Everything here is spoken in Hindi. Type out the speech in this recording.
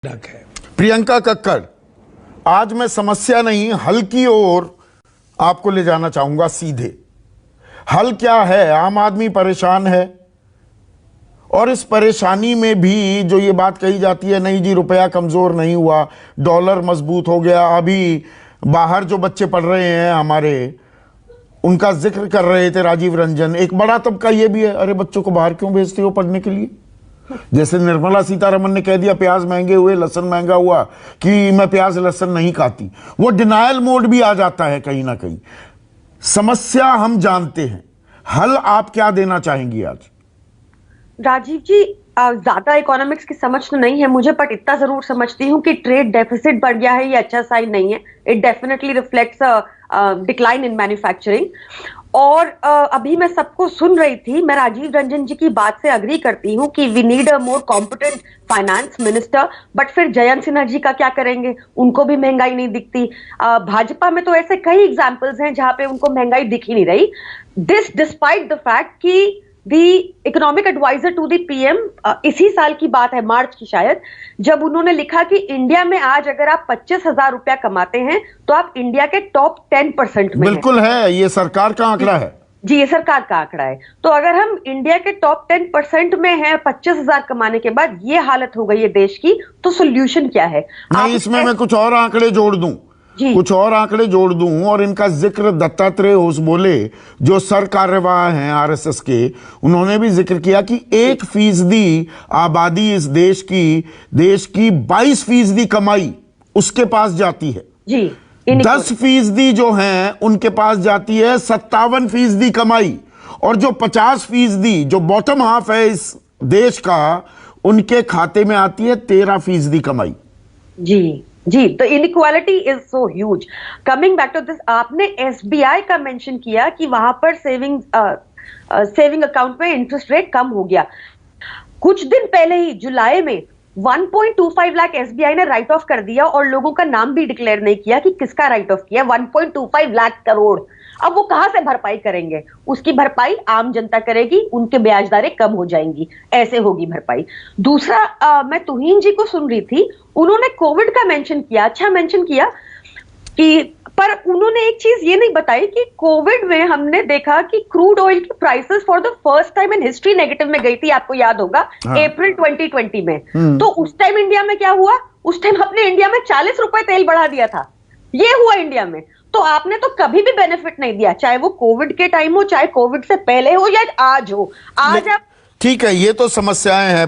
ढक है। प्रियंका कक्कड़, आज मैं समस्या नहीं हल की ओर आपको ले जाना चाहूंगा। सीधे हल क्या है? आम आदमी परेशान है और इस परेशानी में भी जो ये बात कही जाती है, नहीं जी रुपया कमजोर नहीं हुआ, डॉलर मजबूत हो गया। अभी बाहर जो बच्चे पढ़ रहे हैं हमारे, उनका जिक्र कर रहे थे राजीव रंजन। एक बड़ा तबका ये भी है, अरे बच्चों को बाहर क्यों भेजते हो पढ़ने के लिए? जैसे निर्मला सीतारमण ने कह दिया प्याज महंगे हुए, लहसुन महंगा हुआ, कि मैं प्याज लहसुन नहीं खाती। वो डिनायल मोड भी आ जाता है कहीं ना कहीं। समस्या हम जानते हैं, हल आप क्या देना चाहेंगी आज? राजीव जी, ज्यादा इकोनॉमिक्स की समझ तो नहीं है मुझे, बट इतना जरूर समझती हूँ कि ट्रेड डेफिसिट बढ़ गया है, ये अच्छा साइन नहीं है। It definitely reflects decline in manufacturing. और अभी मैं सबको सुन रही थी, मैं राजीव रंजन जी की बात से अग्री करती हूँ कि we need a more competent finance minister. But फिर जयंत सिन्हा जी का क्या करेंगे? उनको भी महंगाई नहीं दिखती। भाजपा में तो ऐसे कई एग्जाम्पल्स हैं जहां पे उनको महंगाई दिख ही नहीं रही, दिस डिस्पाइट द फैक्ट कि the economic adviser to the PM, इसी साल की बात है, मार्च की शायद, जब उन्होंने लिखा कि इंडिया में आज अगर आप 25,000 रुपया कमाते हैं तो आप इंडिया के टॉप 10% में बिल्कुल है। ये सरकार का आंकड़ा है जी, ये सरकार का आंकड़ा है। तो अगर हम इंडिया के टॉप 10% में हैं 25,000 कमाने के बाद ये हालत हो गई है देश की, तो सोल्यूशन क्या है? नहीं, इसमें मैं कुछ और आंकड़े जोड़ दूं, और इनका जिक्र दत्तात्रेय होसबोले जो सर कार्यवाह हैं आरएसएस के, उन्होंने भी जिक्र किया कि 1% आबादी इस देश की 22% कमाई उसके पास जाती है जी। 10% जो हैं उनके पास जाती है 57% कमाई, और जो 50% जो बॉटम हाफ है इस देश का, उनके खाते में आती है 13% कमाई। जी, the inequality is so huge. Coming back to this, आपने एसबीआई का मेंशन किया कि वहां पर सेविंग अकाउंट में इंटरेस्ट रेट कम हो गया। कुछ दिन पहले ही जुलाई में 1.25 लाख एसबीआई ने राइट ऑफ कर दिया, और लोगों का नाम भी डिक्लेयर नहीं किया कि किसका राइट ऑफ किया। 1.25 लाख करोड़। अब वो कहां से भरपाई करेंगे? उसकी भरपाई आम जनता करेगी, उनके ब्याज दरें कम हो जाएंगी, ऐसे होगी भरपाई। दूसरा, मैं तुहीन जी को सुन रही थी, उन्होंने कोविड का मेंशन किया, अच्छा मेंशन किया कि, पर उन्होंने एक चीज ये नहीं बताई कि कोविड में हमने देखा कि क्रूड ऑयल की prices for the first time in history negative में गई थी, आपको याद होगा, अप्रैल 2020 में। तो उस टाइम इंडिया में क्या हुआ? उस टाइम अपने इंडिया में 40 रुपए तेल बढ़ा दिया था, ये हुआ इंडिया में। तो आपने तो कभी भी बेनिफिट नहीं दिया, चाहे वो कोविड के टाइम हो, चाहे कोविड से पहले हो, या आज हो। आज आप, ठीक है, ये तो समस्याएं हैं।